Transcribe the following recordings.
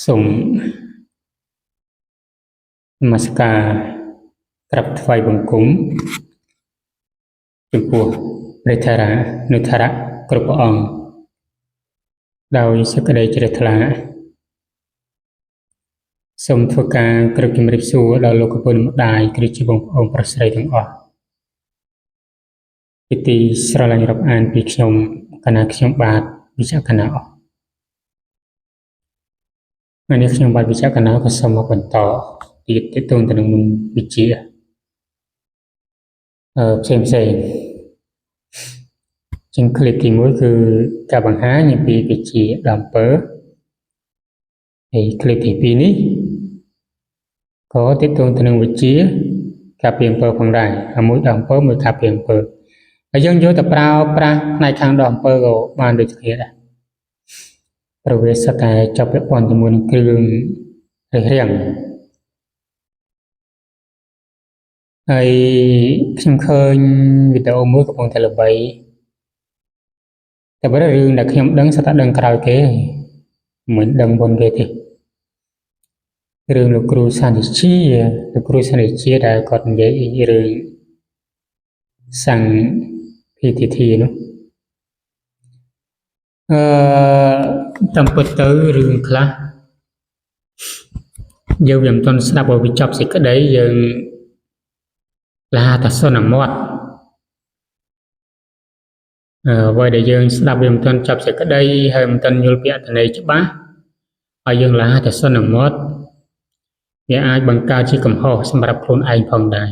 សូមនមស្ការក្រាបថ្វាយបង្គំចំពោះព្រះថេរានុថេរៈគ្រប់ព្រះអង្គដោយសេចក្តីជ្រះថ្លាសូមធ្វើការគោរពជំរាបសួរដល់លោកពុទ្ធម្ដាយគឺជាបងប្អូនប្រុសស្រីទាំងអស់ពីទីស្រឡាញ់រាប់អានពីខ្ញុំគណៈខ្ញុំបាទវិជ្ជកណាអស់ថ្ងៃនេះខ្ញុំបាទវិជ្ជកណាក៏សូមមកបន្តទៀតទាក់ទងទៅនឹងវិជ្ជាផ្សេងជាងคลิปទី1គឺការបង្ហាញអំពីវិជ្ជាដល់អំពើហើយคลิปទី2នេះក៏ទាក់ទងទៅនឹងវិជ្ជាការពីអំពើផងដែរមួយដល់អំពើមួយការពីអំពើហើយយើងយកទៅប្រើប្រាស់ផ្នែកខាងដល់អំពើក៏បានដូចគ្នាដែរព្រោះវាសិតតែជាប់ពាក់ព័ន្ធជាមួយនឹងគ្រឿងរាំងហើយខ្ញុំឃើញវីដេអូមួយកំពុងតែល្បីតែបើរឿងដែលខ្ញុំដឹងស្ថាដឹងក្រោយគេមិនដឹងមុនគេទេរឿងលោកគ្រូសានិជាដែលគាត់និយាយរឿងសង្ឃ PTT នោះតាមពិតទៅរឿងខ្លះយើងវាមិនទាន់ស្ដាប់ឲ្យវាចប់សេចក្តីយើងឡាតែសន្មត់អ្វីដែលយើងស្ដាប់វាមិនទាន់ចប់សេចក្តីហើយមិនទាន់យល់ពាក្យអត្ថន័យច្បាស់ហើយយើងឡាតែសន្មត់វាអាចបង្កើតជាកំហុសសម្រាប់ខ្លួនឯងផងដែរ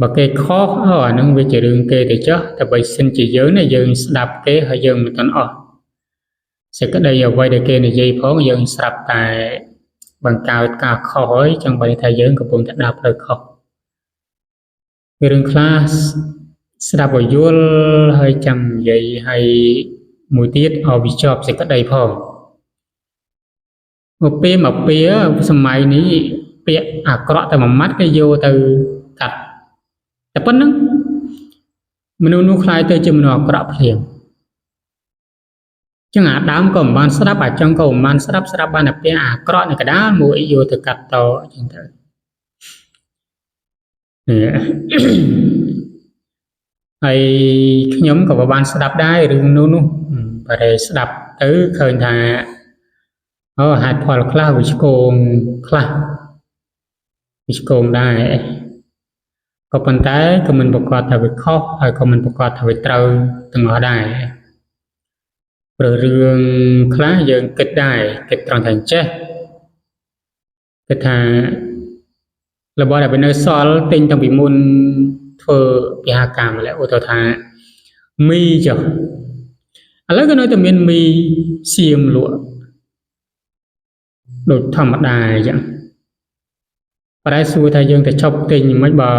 បើគេខុសអានឹងវាជារឿងគេទៅចុះតែបើសិនជាយើងណាយើងស្ដាប់គេហើយយើងមិនទាន់អស់សេចក្តីអ្វីដែលគេនិយាយផងយើងស្រាប់តែបង្កើតការខុសហើយចឹងបើថាយើងកំពុងតែដើរផ្លូវខុសរឿងខ្លះស្ដាប់ឲ្យយល់ហើយចាំនិយាយហើយមួយទៀតឲ្យវាជាប់សេចក្តីផងមកពេលសម័យនេះពាក្យអាក្រក់តែមួយម៉ាត់គេយកទៅកាត់តែប៉ុណ្្នឹងមនុស្សនោះខ្លាយទៅជាមនុស្សអាក្រក់ភ្លាមចឹងអាដើមក៏មិនបានស្ដាប់អាចុងក៏មិនបានស្ដាប់បានតែពាក្យអាក្រក់នៅកណ្ដាលមួយយកទៅកាត់តចឹងទៅហើយខ្ញុំក៏បានស្ដាប់ដែររឿងនោះបើតែស្ដាប់ទៅឃើញថាហេតុផលខ្លះវាឆ្គងដែរក៏ប៉ុន្តែក៏មិនប្រកាសថាវាខុសហើយក៏មិនប្រកាសថាវាត្រូវទាំងអស់ដែរព្រោះរឿងខ្លះយើងគិតដែរគិតត្រង់ថាអញ្ចេះគិតថារបស់ដែលវានៅសល់ទិញតាំងពីមុនធ្វើពិហាកម្មម្ល៉េះឧទាហរណ៍ថាមីចុះឥឡូវក៏នៅតែមានមីសៀមលក់ដូចធម្មតាអញ្ចឹងប្រហែលសួរថាយើងទៅឈប់ទិញមិនបើ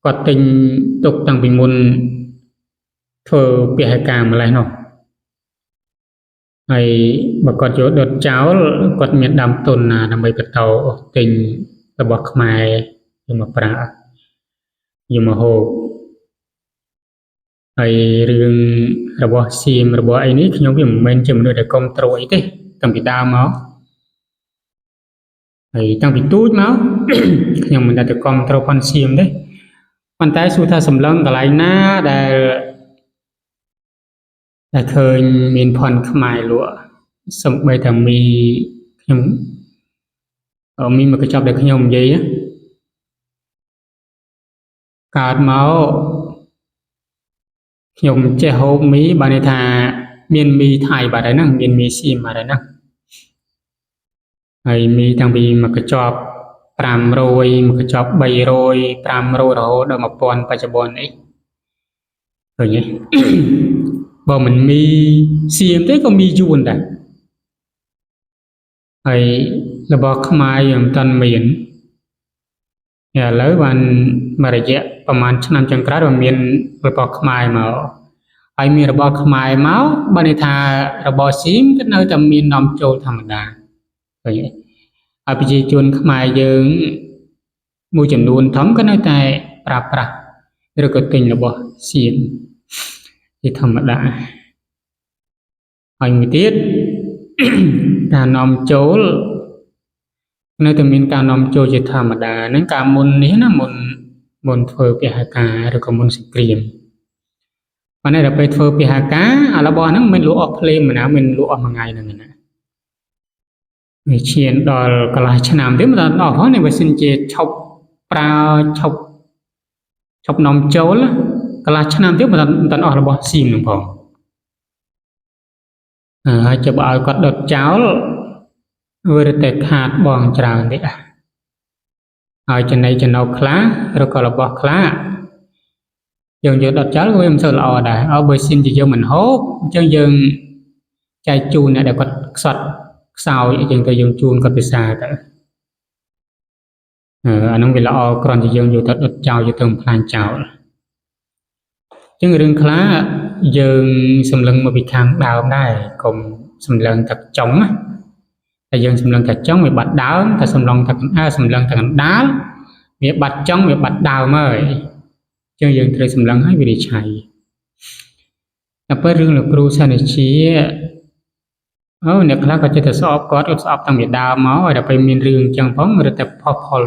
គាត់ទិញទុកតាំងពីមុនធ្វើពិហាកម្មម្ល៉េះនោះហើយបើគាត់យកដុតចោលគាត់មានដើមទុនណាដើម្បីបន្តទិញរបស់ខ្មែរយកមកប្រើយកមកហូបហើយរឿងរបស់សៀមរបស់អីនេះខ្ញុំវាមិនមែនជាមនុស្សដែលគ្រប់គ្រងអីទេតាំងពីដើមមកហើយតាំងពីទូចមកខ្ញុំមិនដែលទៅគ្រប់គ្រងផាន់សៀមទេប៉ុន្តែសួរថាសម្លឹងកន្លែងណាដែលឃើញមានផាន់ខ្មែរលក់សំបីតែមីខ្ញុំមីមកកញ្ចប់ដែលខ្ញុំនិយាយកើតមកខ្ញុំចេះហូបមីបានន័យថាមានមីថៃបាត់ហើយហ្នឹងមានមីសៀមបាត់ហើយហ្នឹងហើយមីតាំងពីមកកញ្ចប់500មកកញ្ចប់300 500រហូតដល់1000បច្ចុប្បន្នអីឃើញទេបើមិនមីសៀមទេក៏មីយួនដែរហើយរបស់ខ្មែរយើងមិនទាន់មានឥឡូវបានមួយរយៈប្រហែលឆ្នាំចុងក្រោយបានមានរបស់ខ្មែរមកហើយមានរបស់ខ្មែរមកបានន័យថារបស់សៀមគឺនៅតែមាននាំចូលធម្មតាឃើញទេហើយប្រជាជនខ្មែរយើងមួយចំនួនធំក៏នៅតែប្រើប្រាស់ឬក៏ទិញរបស់សៀមជាធម្មតាហើយមួយទៀត ការនាំចូលនៅតែមានការនាំចូលជាធម្មតាហ្នឹងការមុននេះណាមុនធ្វើពហការឬក៏មុនសង្គ្រាមប៉ុន្តែដល់ពេលធ្វើពហការអារបស់ហ្នឹងមិនលក់អស់ភ្លាមណាមិនលក់អស់មួយថ្ងៃហ្នឹងណាវាឈានដល់កន្លះឆ្នាំទៀតមិនដល់អស់ផងនេះបើសិនជាឈប់ប្រើឈប់នាំចូលកន្លះឆ្នាំទៀតមិនដល់អស់របស់ស៊ីមហ្នឹងផងហើយចុះបើឲ្យគាត់ដុតចោលវារតែខាតបងច្រើនទេហើយចំណីចំណោខ្លះឬក៏របស់ខ្លះយើងយកដុតចោលវាមិនសូវល្អដែរអើបើសិនជាយើងមិនហូបអញ្ចឹងយើងចែកជូនអ្នកដែលគាត់ខ្សត់ខ្សោយអញ្ចឹងទៅយើងជូនគាត់ពិសាទៅអានោះវាល្អគ្រាន់តែយើងយកទៅដុតចោលយកទៅផ្លាញចោលអញ្ចឹងរឿងខ្លះយើងសម្លឹងមកពីខាងដើមដែរកុំសម្លឹងតែចុងណាតែយើងសម្លឹងតែចុងវាបាត់ដើមតែសម្លឹងតែសម្លឹងតែកណ្ដាលវាបាត់ចុងវាបាត់ដើមហើយអញ្ចឹងយើងត្រូវសម្លឹងឲ្យវិនិច្ឆ័យតែពេលរឿងលោកគ្រូសានិជាអ្នកខ្លះក៏ចិត្តតែស្អប់គាត់ស្អប់តាំងពីដើមមកហើយដល់ពេលមានរឿងអញ្ចឹងផងរត់តែផុសផុល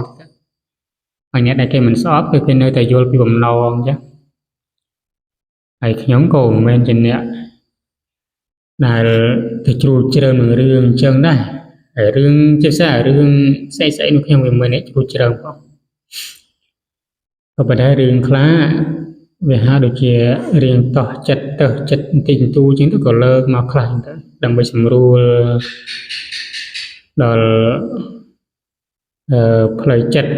ហើយអ្នកដែលគេមិនស្អប់គឺគេនៅតែយល់ពីបំណងអញ្ចឹងហើយខ្ញុំក៏មិនមែនជាអ្នកដែលទៅជ្រួលជ្រើនឹងរឿងអញ្ចឹងដែរហើយរឿងជាផ្សេងរឿងស្អីនោះខ្ញុំមិនមែនអ្នកជ្រួលជ្រើផងក៏ប៉ុន្តែរឿងខ្លះវាហាក់ដូចជារៀងតោះចិត្តទៅចិត្តបន្តិចបន្តួចអញ្ចឹងទៅក៏លើកមកខ្លះទៅដើម្បីសម្រួលដល់ផ្លូវចិត្ត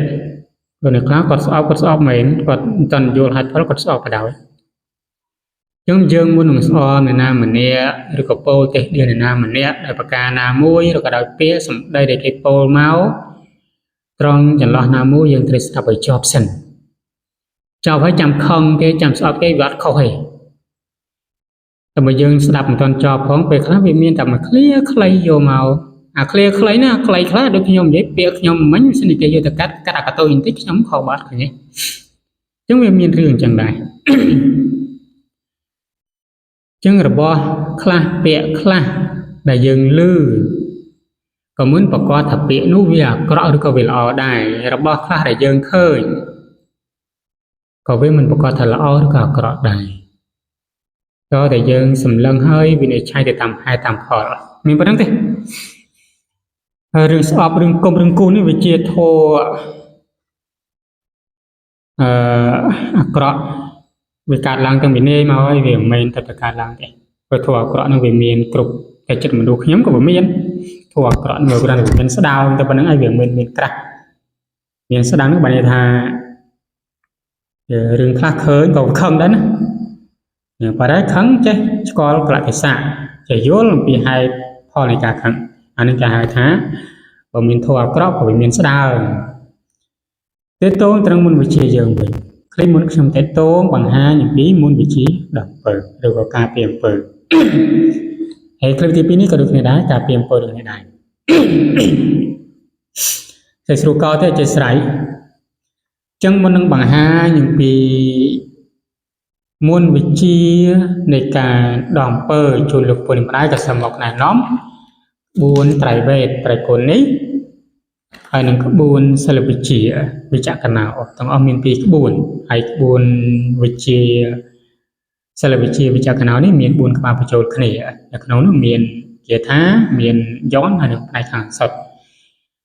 ព្រោះអ្នកខ្លះគាត់ស្អប់មែនគាត់មិនទាន់យល់ហេតុផលគាត់ស្អប់ក៏ដោយយើងមុននឹងស្អល់អ្នកណាម្នាក់ឬក៏ពោលទេសនាអ្នកណាម្នាក់ដោយប្រការណាមួយឬក៏ដោយពាក្យសម្ដីដែលគេពោលមកត្រង់ចន្លោះណាមួយយើងត្រូវស្ដាប់ឲ្យចប់សិនចប់ហើយចាំខឹងគេចាំស្អប់គេវាអត់ខុសទេតែបើយើងស្ដាប់មិនទាន់ចប់ផងពេលខ្លះវាមានតែមួយឃ្លាខ្លីយកមកអាឃ្លាខ្លីណាខ្លីខ្លះដូចខ្ញុំនិយាយពាក្យខ្ញុំមិញសិនគេយកទៅកាត់អាកតូចបន្តិចខ្ញុំខកបាត់ឃើញទេអញ្ចឹងវាមានរឿងអញ្ចឹងដែរចឹងរបស់ខ្លះពាក្យខ្លះដែលយើងឮក៏មិនប្រកាសថាពាក្យនោះវាអាក្រក់ឬក៏វាល្អដែររបស់ខ្លះដែលយើងឃើញក៏វាមិនប្រកាសថាល្អឬក៏អាក្រក់ដែរតើតែយើងសម្លឹងហើយវិនិច្ឆ័យទៅតាមហេតុតាមផលមានប៉ុណ្្នឹងទេហើយរឿងស្អប់រឿងគុំរឿងគូនេះវាជាធម៌អាក្រក់វាកើតឡើងតាំងពីនេះមកហើយវាមិនមែនតែកើតឡើងទេព្រោះធម៌អាក្រក់នឹងវាមានគ្រប់តែចិត្តមនុស្សខ្ញុំក៏មានធម៌អាក្រក់នឹងគ្រាន់តែមានស្ដៅតែប៉ុណ្្នឹងហើយវាមិនមានក្រាស់មានស្ដៅនឹងបានន័យថារឿងខ្លះឃើញក៏ខឹងដែរណាប៉ុន្តែខឹងចេះស្គាល់កលៈទេសៈចេះយល់អំពីហេតុផលនៃការខឹងអានេះគេហៅថាបើមានធម៌អាក្រក់ក៏វាមានស្ដៅទេតងត្រង់មុនវិជាយើងវិញឃើញមុនខ្ញុំតេតងបង្ហាញអំពីមុនវិជាដល់អំពើឬក៏ការពីអំពើហើយគ្លឹបទី2នេះក៏ដូចគ្នាដែរការពីអំពើដូចគ្នាដែរតែស្រួលកោទេចេះស្រ័យចឹងមុននឹងបង្ហាញអំពីមុនវិជានៃការដល់អំពើជួយលោកពុនិម្ដាយក៏សូមមកណែនាំ4ត្រៃវេទត្រៃគុណនេះហើយនឹងក្បួនសិលវិជ្ជាវិជ្ជកណោទាំងអស់មាន2ក្បួនហើយក្បួនវិជ្ជាសិលវិជ្ជាវិជ្ជកណោនេះមាន4ក្បាលបញ្ចូលគ្នានៅក្នុងនោះមានគាថាមានយន្តហើយនឹងផ្នែកខាងសុទ្ធ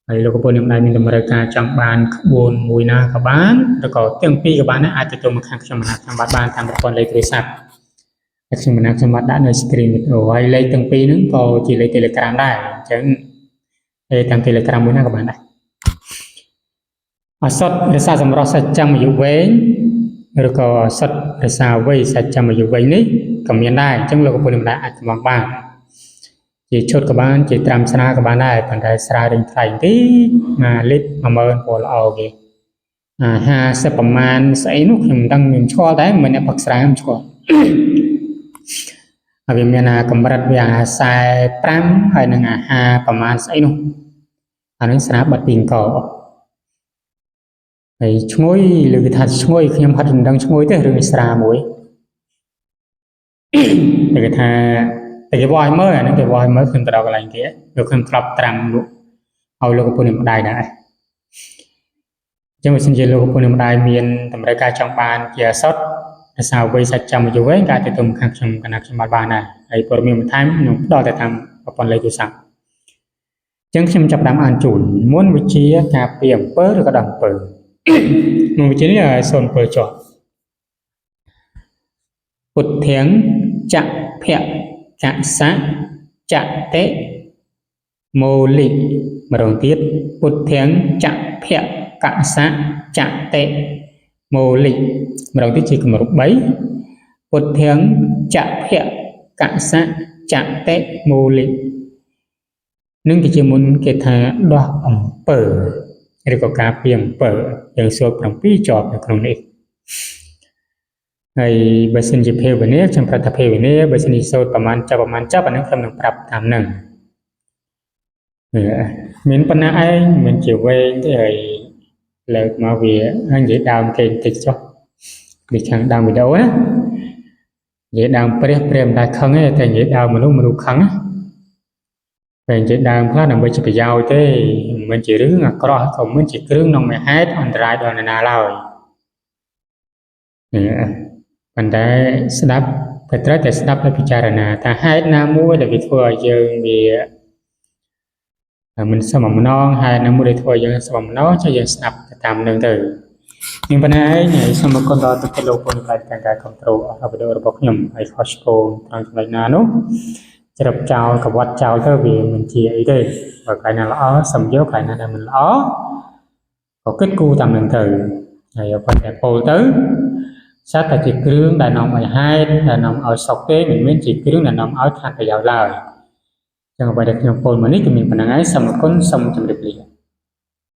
ហើយលោកពុនិម្ដាយមានតម្រូវការចង់បានក្បួនមួយណាក៏បានឬក៏ទាំងពីរក៏បានដែរអាចទទួលមកខាងខ្ញុំមណាខ្ញុំបានតាមប្រព័ន្ធលេខទូរស័ព្ទហើយខ្ញុំមណាខ្ញុំបានដាក់នៅ screen វីដេអូហើយលេខទាំងពីរហ្នឹងក៏ជាលេខ Telegram ដែរអញ្ចឹងតាម Telegram មួយណាក៏បានដែរអសតរសាសម្រស់សាច់ចាំអាយុវែងឬក៏អសតរសាវ័យសាច់ចាំអាយុវែងនេះក៏មានដែរអញ្ចឹងលោកពុនិម្ដាយអាចមកបានជាឈុតក៏បានជាត្រាំស្រាក៏បានដែរប៉ុន្តែស្រារេងថ្លៃបន្តិច1លីត្រ10000ពណ៌ល្អគេ50ប្រមាណស្អីនោះខ្ញុំមិនដឹងខ្ញុំឆ្ងល់ដែរមិនអ្នកផឹកស្រាខ្ញុំឆ្ងល់ហើយវាមានកម្រិតវា45ហើយនឹង50ប្រមាណស្អីនោះអានឹងស្រាបាត់ពីអង្គហើយឈ្ងុយឬគេថាឈ្ងុយខ្ញុំហត់មិនដឹងឈ្ងុយទេរឿងស្រាមួយគេថា តែគេវាយមើលអាហ្នឹងគេវាយមើលខ្ញុំទៅដល់កន្លែងគេយកខ្ញុំក្របត្រាំលោកឲ្យលោកពុនម្ដាយដែរចឹងបើសិនជាលោកពុនម្ដាយមានតម្រូវការចង់បានជាអសតភាសាវ័យសាច់ចាំអាយុវែងក៏ទៅទុំខាងខ្ញុំកណាខ្ញុំបានដែរហើយព័ត៌មានបន្ថែមខ្ញុំផ្ដល់ទៅតាមប្រព័ន្ធលេខទូរស័ព្ទចឹងខ្ញុំចាប់តាមអានជូនមុនវិជាការពីអំពើឬក៏ដល់អំពើមុនវិជានេះសូនអំពើចុះពុទ្ធាំចភៈកសៈចតិមូលិម្ដងទៀតពុទ្ធាំចភៈកសៈចតិមូលិម្ដងទៀតជាគម្រប់3ពុទ្ធាំចភៈកសៈចតិមូលិនឹងគឺជាមុនគេថាដោះអំពើឬក៏ការពីអំពើយើងសូត្រ7ជាប់នៅក្នុងនេះហើយបើសិនជាភេវនាខ្ញុំប្រាប់ថាភេវនាបើសិនជាសូត្រប្រមាណចាប់អាហ្នឹងខ្ញុំនឹងប្រាប់តាមហ្នឹងមានប៉ុណ្ណាឯងមិនជាវែងទេហើយលើកមកវាហើយនិយាយដើមគេបន្តិចចុះដូចខាងដើមវីដេអូណានិយាយដើមព្រះមិនដែលខឹងទេតែនិយាយដើមមនុស្សខឹងណាតែនិយាយដើមខ្លះដើម្បីជាប្រយោជន៍ទេមិនជារឿងអាក្រក់ក៏មិនជាគ្រឿងក្នុងមហេតុអន្តរាយដល់នរណាឡើយប៉ុន្តែស្ដាប់តែត្រូវតែស្ដាប់ហើយពិចារណាថាហេតុណាមួយដែលវាធ្វើឲ្យយើងវាមិនសមម្ដងហេតុណាមួយដែលធ្វើឲ្យយើងសមម្ដងចាំយើងស្ដាប់តាមនឹងទៅមានប៉ុណ្ណាឯងហើយសូមអរគុណដល់ទុកលោកពលផ្នែកការគ្រប់គ្រងអបិទ្ធរបស់ខ្ញុំហើយខុសឆ្គងត្រង់ចំណុចណានោះច្រឹបចោលកវត្តចោលទៅវាមិនជាអីទេបើកាលណាល្អសំយកកាលណាដែលមិនល្អក៏គិតគូរតាមនឹងទៅហើយប៉ុន្តែពោលទៅសាតែជាគ្រឿងដែលនាំឲ្យហេតុដែលនាំឲ្យសុខទេមិនមែនជាគ្រឿងដែលនាំឲ្យខាតប្រយោជន៍ឡើយចឹងអ្វីដែលខ្ញុំពោលមកនេះគឺមានប៉ុណ្ណឹងហើយសូមអរគុណសូមជម្រាបលា